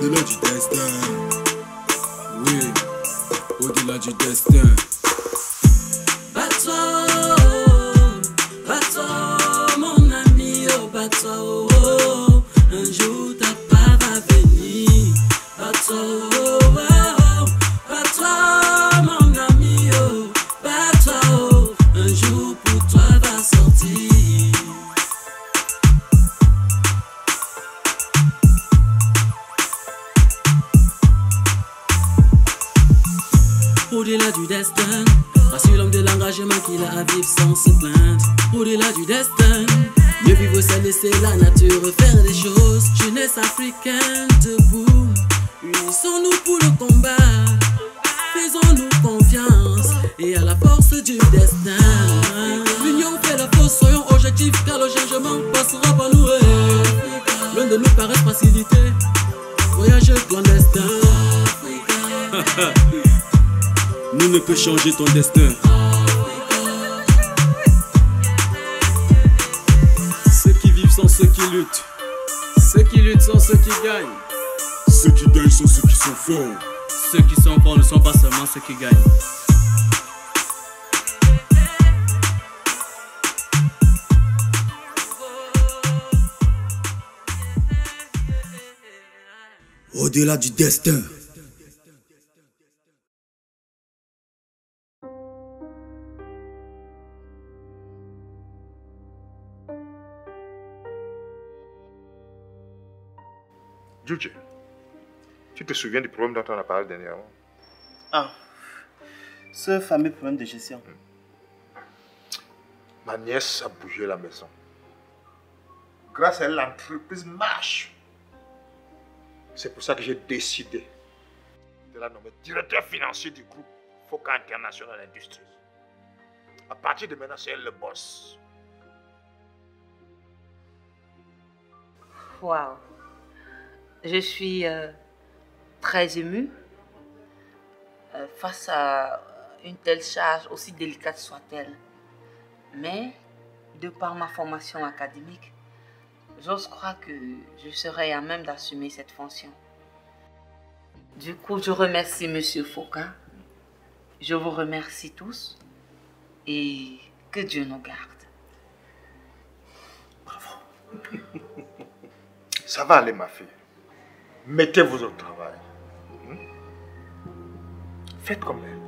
Au-delà du destin. Oui, au-delà du destin. Bateau, bateau, mon ami, oh bateau, oh, un jour ta part va venir. Bateau, oh, bateau, mon ami, oh, bateau, un jour pour toi va sortir. Au-delà du destin, rassure l'homme de l'engagement qu'il a à vivre sans se plaindre. Au-delà du destin, mieux vivre c'est laisser la nature faire des choses. Jeunesse africaine debout, unissons-nous pour le combat. Faisons-nous confiance et à la force du destin. L'union fait la force, soyons objectifs car le changement passera par nous. Loin de nous paraît facilité, voyage clandestin. Nous ne peut changer ton destin. Ceux qui vivent sont ceux qui luttent. Ceux qui luttent sont ceux qui gagnent. Ceux qui gagnent sont ceux qui sont forts. Ceux qui sont forts ne sont pas seulement ceux qui gagnent. Au-delà du destin. Djudje, tu te souviens du problème dont on a parlé dernièrement? Ah, ce fameux problème de gestion. Ma nièce a bougé la maison. Grâce à elle, l'entreprise marche. C'est pour ça que j'ai décidé de la nommer directeur financier du groupe Foka International Industries. À partir de maintenant, c'est elle le boss. Waouh. Je suis très émue face à une telle charge, aussi délicate soit-elle. Mais, de par ma formation académique, j'ose croire que je serai à même d'assumer cette fonction. Du coup, je remercie M. Foka. Je vous remercie tous et que Dieu nous garde. Bravo. Ça va aller, ma fille. Mettez-vous au travail. Faites comme elle.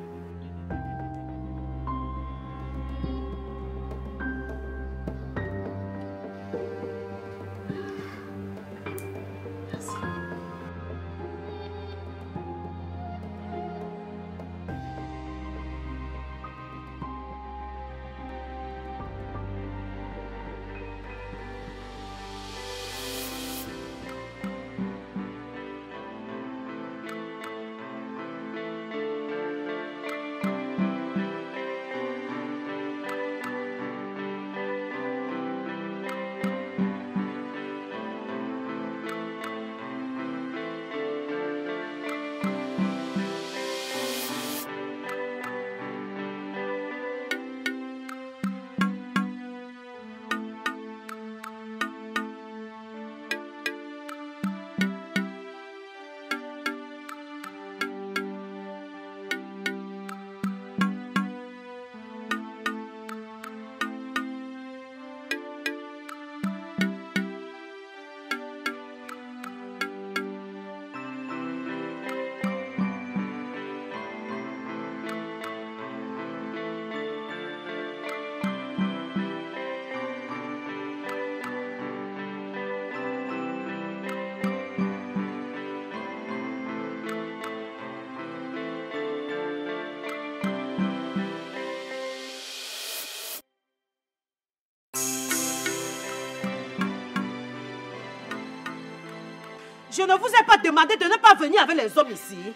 Je ne vous ai pas demandé de ne pas venir avec les hommes ici.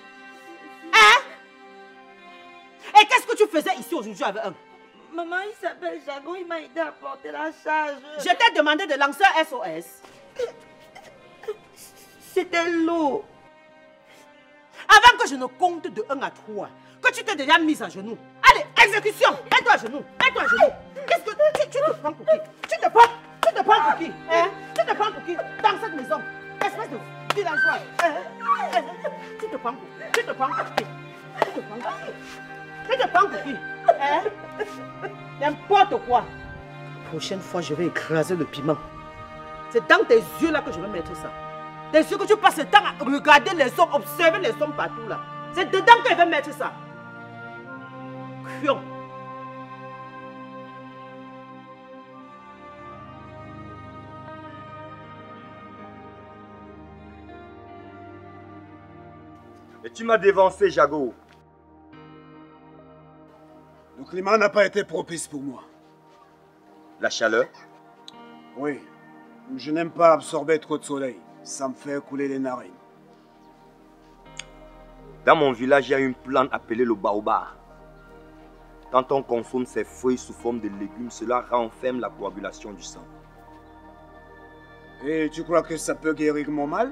Hein? Et qu'est-ce que tu faisais ici aujourd'hui avec eux? Maman, il s'appelle Jago, il m'a aidé à porter la charge. Je t'ai demandé de lancer un SOS. C'était l'eau. Avant que je ne compte de 1 à 3, que tu t'es déjà mise à genoux. Allez, exécution! Mets-toi à genoux! Mets-toi à genoux! Qu'est-ce que tu te prends pour qui? Tu te prends pour qui? Hein? Tu te prends pour qui? Dans cette maison, espèce de villageois. Hein? te prends pour qui? Tu te prends pour qui? Tu te prends pour qui? Tu te prends pour qui? Hein? N'importe quoi. La prochaine fois, je vais écraser le piment. C'est dans tes yeux là que je vais mettre ça. Tes yeux que tu passes le temps à regarder les hommes, observer les hommes partout là. C'est dedans que je vais mettre ça. Crion. Et tu m'as dévancé, Jago. Le climat n'a pas été propice pour moi. La chaleur? Oui. Je n'aime pas absorber trop de soleil. Ça me fait couler les narines. Dans mon village, il y a une plante appelée le baobab. Quand on consomme ces feuilles sous forme de légumes, cela renferme la coagulation du sang. Et tu crois que ça peut guérir mon mal?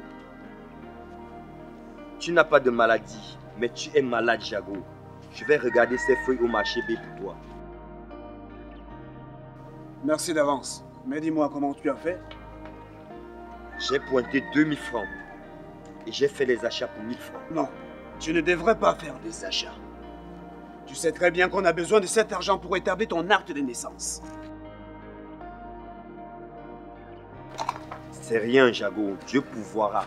Tu n'as pas de maladie, mais tu es malade, Jago. Je vais regarder ces feuilles au marché B pour toi. Merci d'avance. Mais dis-moi comment tu as fait? J'ai pointé 2000 francs. Et j'ai fait les achats pour 1000 francs. Non, tu ne devrais pas faire des achats. Tu sais très bien qu'on a besoin de cet argent pour établir ton acte de naissance. C'est rien, Jago. Dieu pourvoira.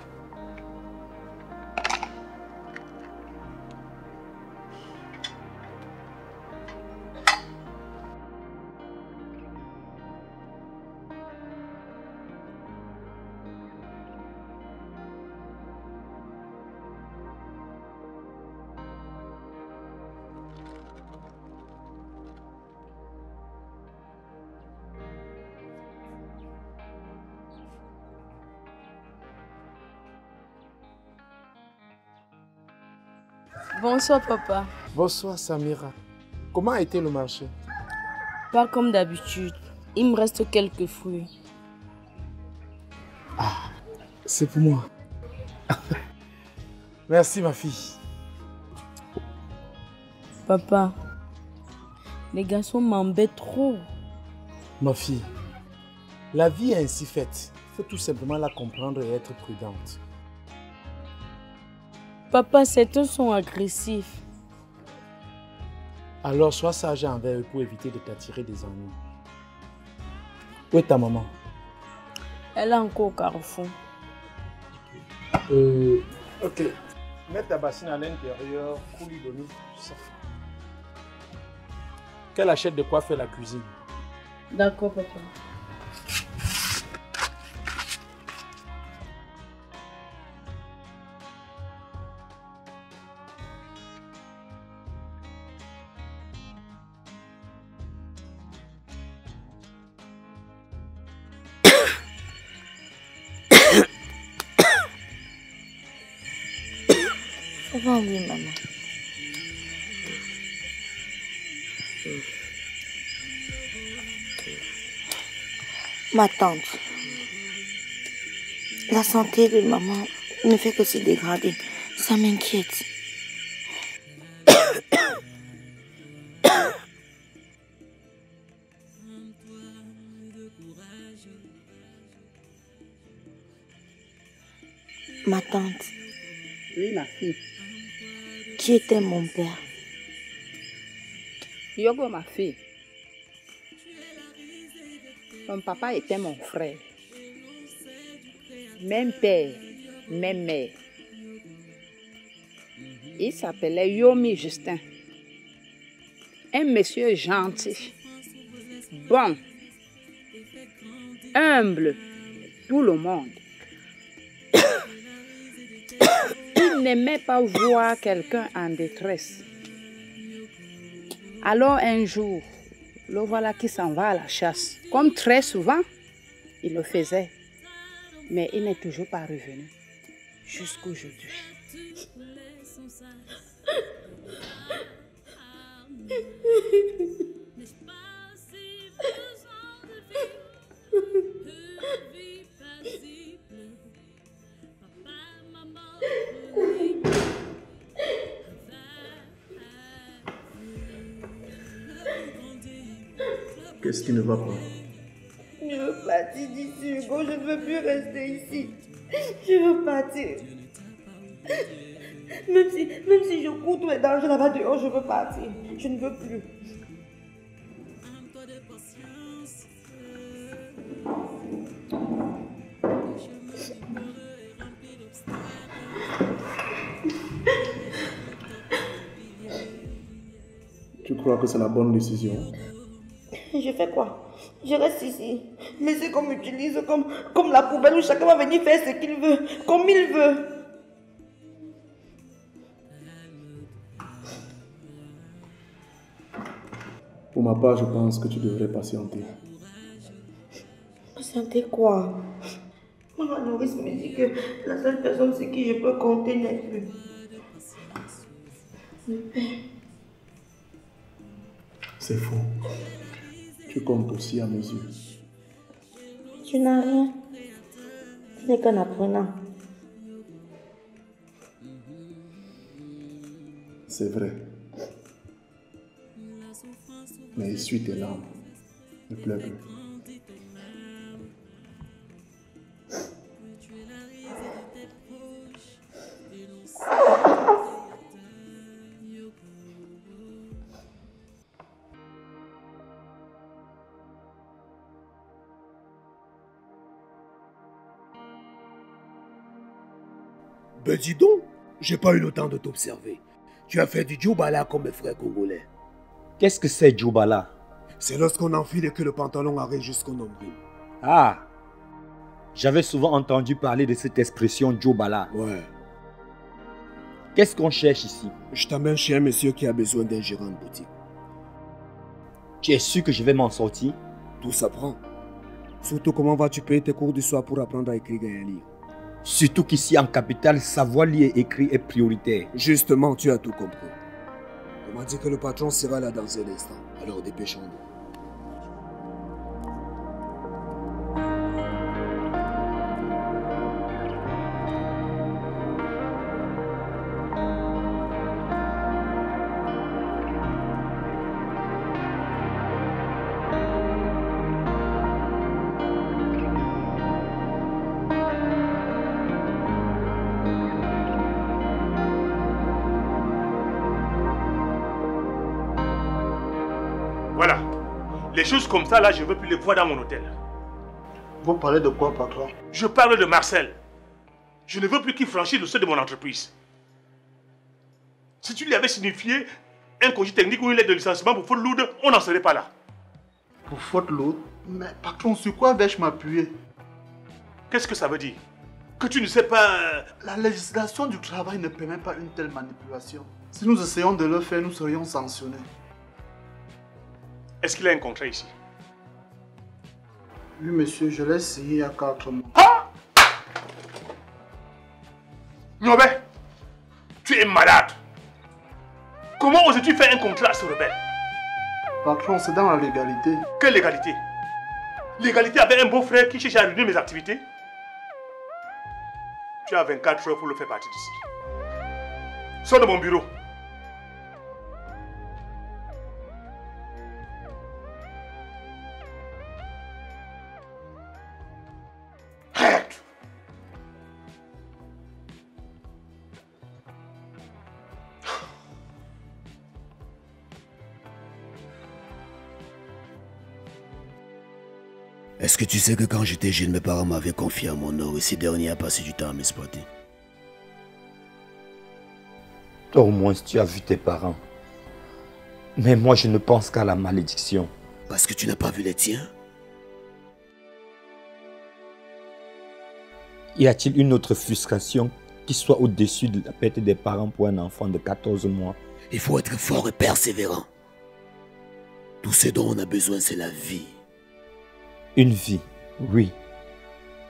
Bonsoir papa. Bonsoir Samira. Comment a été le marché? Pas comme d'habitude. Il me reste quelques fruits. Ah, c'est pour moi. Merci ma fille. Papa, les garçons m'embêtent trop. Ma fille, la vie est ainsi faite. Il faut tout simplement la comprendre et être prudente. Papa, certains sont agressifs. Alors sois sage envers eux pour éviter de t'attirer des ennuis. Où est ta maman? Elle est encore au carrefour. Ok. Mets ta bassine à l'intérieur pour lui donner ça. Qu'elle achète de quoi faire la cuisine. D'accord, papa. Oui, maman. Ma tante, la santé de maman ne fait que se dégrader. Ça m'inquiète. Ma tante. Oui, ma fille. Qui était mon père? Yogo, ma fille. Mon papa était mon frère. Même père, même mère. Il s'appelait Yomi Justin. Un monsieur gentil, bon, humble, tout le monde. Il n'aimait pas voir quelqu'un en détresse. Alors un jour, le voilà qui s'en va à la chasse. Comme très souvent, il le faisait. Mais il n'est toujours pas revenu. Jusqu'aujourd'hui. Qu'est-ce qui ne va pas? Je veux partir d'ici, Hugo. Je ne veux plus rester ici. Je veux partir. Même si je cours tous les dangers là-bas dehors, je veux partir. Je ne veux plus. Tu crois que c'est la bonne décision? Je fais quoi? Je reste ici. Laissez qu'on m'utilise comme la poubelle où chacun va venir faire ce qu'il veut, comme il veut. Pour ma part, je pense que tu devrais patienter. Patienter quoi? Maman Nourrice me dit que la seule personne sur qui je peux compter n'est plus. Le père. C'est faux. Tu comptes aussi à mes yeux. Tu n'as rien. Tu n'es qu'un apprenant. C'est vrai. Mais essuie tes larmes. Ne pleure plus. Ben dis donc, j'ai pas eu le temps de t'observer. Tu as fait du djoubala comme mes frères congolais. Qu'est-ce que c'est djoubala? C'est lorsqu'on enfile et que le pantalon arrive jusqu'au nombril. Ah, j'avais souvent entendu parler de cette expression djoubala. Ouais. Qu'est-ce qu'on cherche ici? Je t'amène chez un monsieur qui a besoin d'un gérant de boutique. Tu es sûr que je vais m'en sortir? Tout s'apprend. Surtout comment vas-tu payer tes cours du soir pour apprendre à écrire et à lire. Surtout qu'ici en capitale, savoir lire et écrire est prioritaire. Justement, tu as tout compris. On m'a dit que le patron sera là dans un instant. Alors dépêchons-nous. Voilà. Les choses comme ça, là, je ne veux plus les voir dans mon hôtel. Vous parlez de quoi, patron? Je parle de Marcel. Je ne veux plus qu'il franchisse le seuil de mon entreprise. Si tu lui avais signifié un congé technique ou une lettre de licenciement pour faute lourde, on n'en serait pas là. Pour faute lourde? Mais patron, sur quoi vais-je m'appuyer? Qu'est-ce que ça veut dire? Que tu ne sais pas... La législation du travail ne permet pas une telle manipulation. Si nous essayons de le faire, nous serions sanctionnés. Est-ce qu'il a un contrat ici? Oui, monsieur, je l'ai signé il y a 4 mois. Ah! Robert, tu es malade. Comment oses-tu faire un contrat à ce rebelle? Patron, c'est dans la légalité. Quelle légalité? Légalité avec un beau-frère qui cherche à ruiner mes activités? Tu as 24 heures pour le faire partir d'ici. Sors de mon bureau. Est-ce que tu sais que quand j'étais jeune, mes parents m'avaient confié à mon or et ces derniers a passé du temps à m'exploiter? Toi au moins tu as vu tes parents. Mais moi je ne pense qu'à la malédiction. Parce que tu n'as pas vu les tiens? Y a-t-il une autre frustration qui soit au-dessus de la perte des parents pour un enfant de 14 mois? Il faut être fort et persévérant. Tout ce dont on a besoin, c'est la vie. Une vie, oui.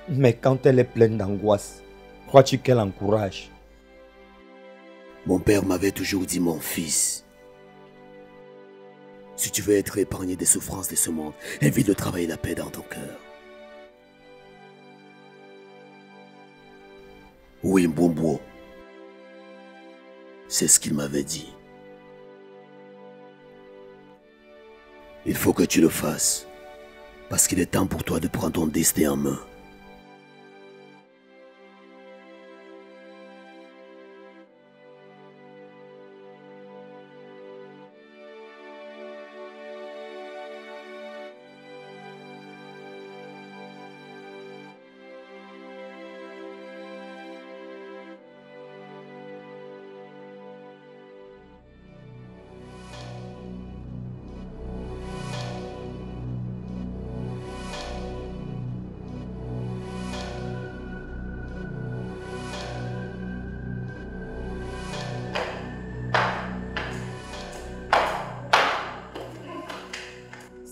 Mais quand elle est pleine d'angoisse, crois-tu qu'elle encourage? Mon père m'avait toujours dit, mon fils, si tu veux être épargné des souffrances de ce monde, évite le travail et la paix dans ton cœur. Oui, Mbombo. C'est ce qu'il m'avait dit. Il faut que tu le fasses. Parce qu'il est temps pour toi de prendre ton destin en main.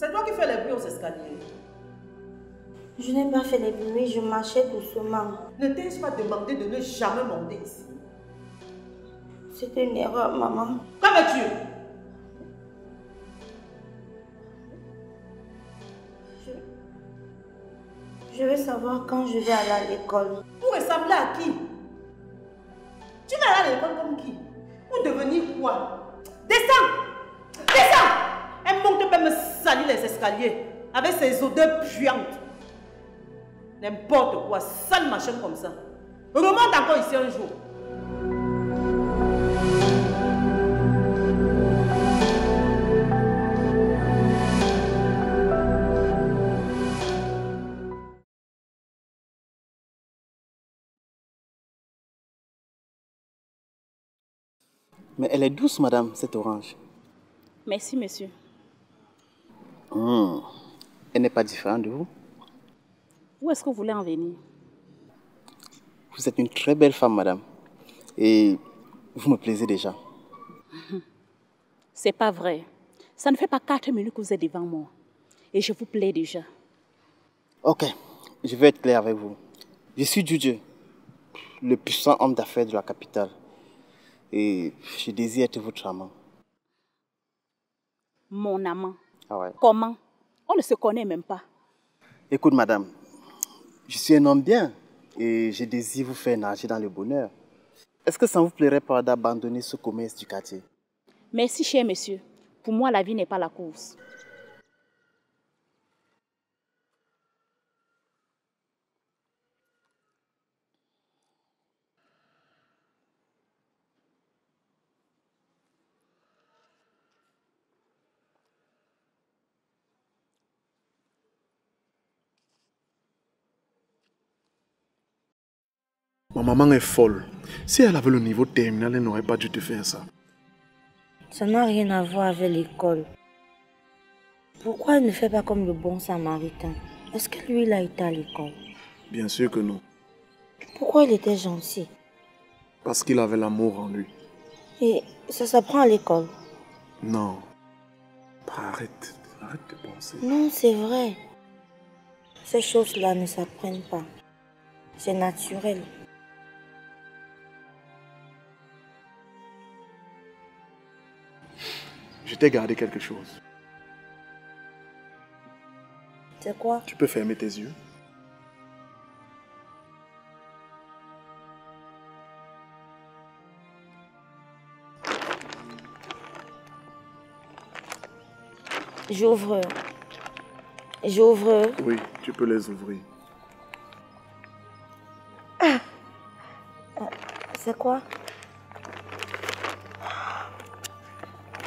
C'est toi qui fais les bruits aux escaliers. Je n'ai pas fait les bruits, je marchais doucement. Ne t'ai-je pas demandé de ne jamais monter ici? C'était une erreur, maman. Qu'en veux-tu? Je veux savoir quand je vais aller à l'école. Pour ressembler à qui? Tu vas aller à l'école comme qui? Pour devenir quoi? Descends! Descends! Elle monte pas me salir les escaliers avec ses odeurs puantes. N'importe quoi, sale machin comme ça. Remonte encore ici un jour. Mais elle est douce, madame, cette orange. Merci, monsieur. Elle n'est pas différente de vous. Où est-ce que vous voulez en venir? Vous êtes une très belle femme, madame. Et vous me plaisez déjà. C'est pas vrai. Ça ne fait pas 4 minutes que vous êtes devant moi. Et je vous plais déjà. Ok, je vais être clair avec vous. Je suis Dieu, le puissant homme d'affaires de la capitale. Et je désire être votre amant. Mon amant? Ah ouais. Comment? On ne se connaît même pas. Écoute, madame, je suis un homme bien et je désire vous faire nager dans le bonheur. Est-ce que ça ne vous plairait pas d'abandonner ce commerce du quartier? Merci, cher monsieur. Pour moi, la vie n'est pas la course. Ma maman est folle. Si elle avait le niveau terminal, elle n'aurait pas dû te faire ça. Ça n'a rien à voir avec l'école. Pourquoi elle ne fait pas comme le bon samaritain? Est-ce que lui, il a été à l'école? Bien sûr que non. Pourquoi il était gentil? Parce qu'il avait l'amour en lui. Et ça s'apprend à l'école? Non. Arrête de penser. Non, c'est vrai. Ces choses-là ne s'apprennent pas. C'est naturel. Je t'ai gardé quelque chose. C'est quoi? Tu peux fermer tes yeux. J'ouvre. J'ouvre. Oui, tu peux les ouvrir. C'est quoi?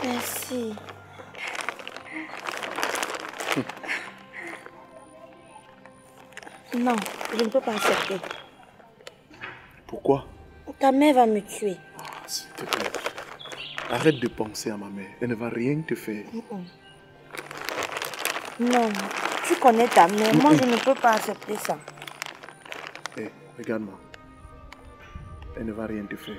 Merci. Non, je ne peux pas accepter. Pourquoi? Ta mère va me tuer. S'il te plaît. Arrête de penser à ma mère. Elle ne va rien te faire. Non, tu connais ta mère. Moi, je ne peux pas accepter ça. Hé, regarde-moi. Elle ne va rien te faire.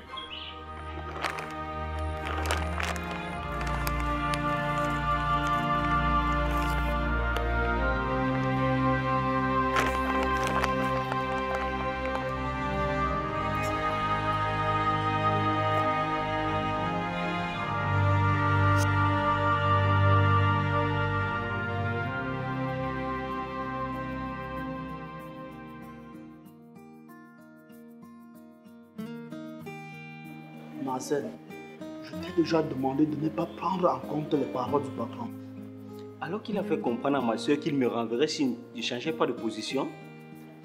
Marcel, je t'ai déjà demandé de ne pas prendre en compte les paroles du patron. Alors qu'il a fait comprendre à ma soeur qu'il me renverrait si je ne changeais pas de position.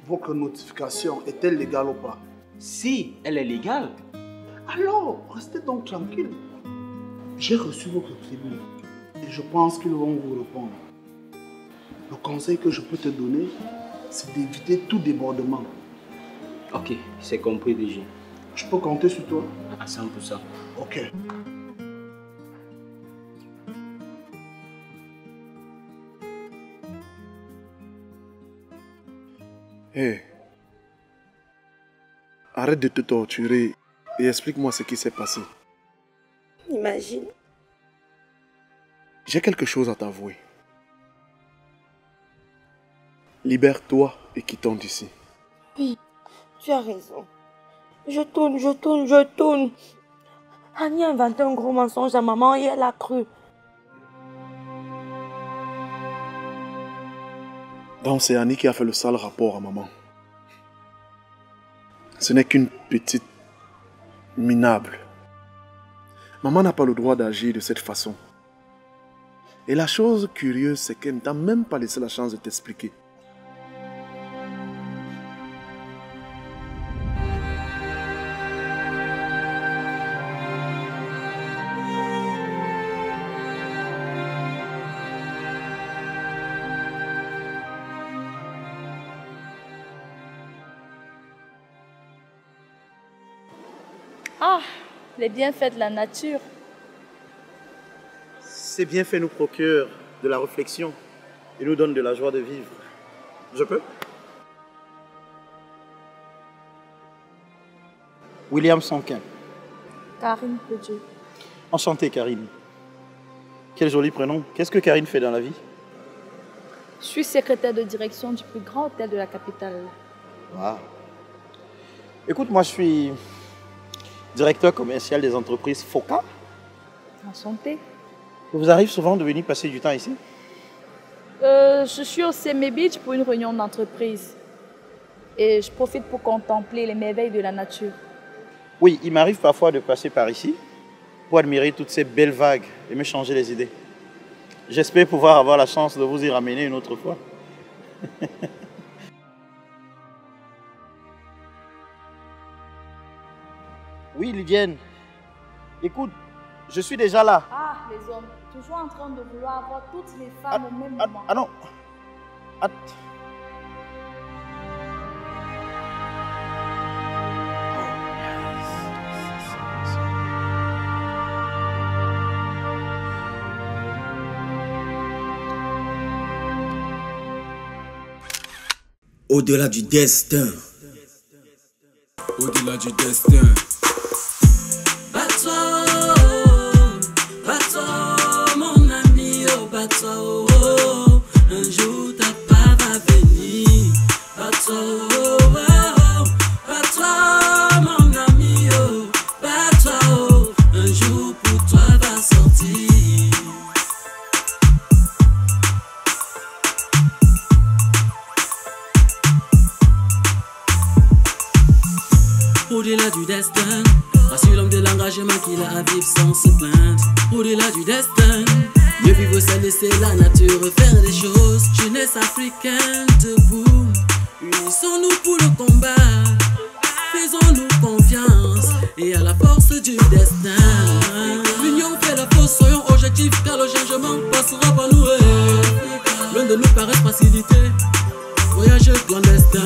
Votre notification est-elle légale ou pas? Si, elle est légale. Alors, restez donc tranquille. J'ai reçu votre tribune et je pense qu'ils vont vous répondre. Le conseil que je peux te donner, c'est d'éviter tout débordement. Ok, c'est compris déjà. Je peux compter sur toi? À 100%. Ok. Hé, arrête de te torturer et explique-moi ce qui s'est passé. Imagine. J'ai quelque chose à t'avouer. Libère-toi et quittons d'ici. Oui, tu as raison. Je tourne. Annie a inventé un gros mensonge à maman et elle a cru. Donc c'est Annie qui a fait le sale rapport à maman. Ce n'est qu'une petite minable. Maman n'a pas le droit d'agir de cette façon. Et la chose curieuse, c'est qu'elle ne t'a même pas laissé la chance de t'expliquer. Ah, les bienfaits de la nature. Ces bienfaits nous procurent de la réflexion et nous donnent de la joie de vivre. Je peux? William Sonkin. Karine Pedieu. Enchanté, Karine. Quel joli prénom. Qu'est-ce que Karine fait dans la vie? Je suis secrétaire de direction du plus grand hôtel de la capitale. Wow. Écoute, moi je suis directeur commercial des entreprises FOCA. Enchanté. Il vous arrive souvent de venir passer du temps ici? Je suis au Seme Beach pour une réunion d'entreprise. Et je profite pour contempler les merveilles de la nature. Oui, il m'arrive parfois de passer par ici pour admirer toutes ces belles vagues et me changer les idées. J'espère pouvoir avoir la chance de vous y ramener une autre fois. Oui, Lydienne. Écoute, je suis déjà là. Ah, les hommes, toujours en train de vouloir avoir toutes les femmes au même moment. Ah non. Au-delà du destin. Au-delà du destin. Bateau, mon ami, oh bateau, oh, un jour ta part va venir. Bateau, oh, bateau, mon ami, oh, bateau, un jour pour toi va sortir. Au-delà du destin, rassure l'homme de l'engagement qu'il a à vivre sans se plaindre. Au-delà du destin, mieux vivre c'est laisser la nature faire des choses. Jeunesse africaine debout, unissons-nous pour le combat. Faisons-nous confiance et à la force du destin. L'union fait la force, soyons objectifs car le changement passera par nous. Loin de nous paraît facilité, voyage clandestin.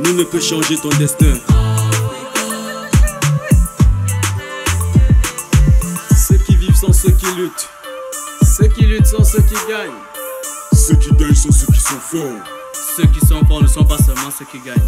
Nous ne peut changer ton destin. Ceux qui vivent sont ceux qui luttent. Ceux qui luttent sont ceux qui gagnent. Ceux qui gagnent sont ceux qui sont forts. Ceux qui sont forts ne sont pas seulement ceux qui gagnent.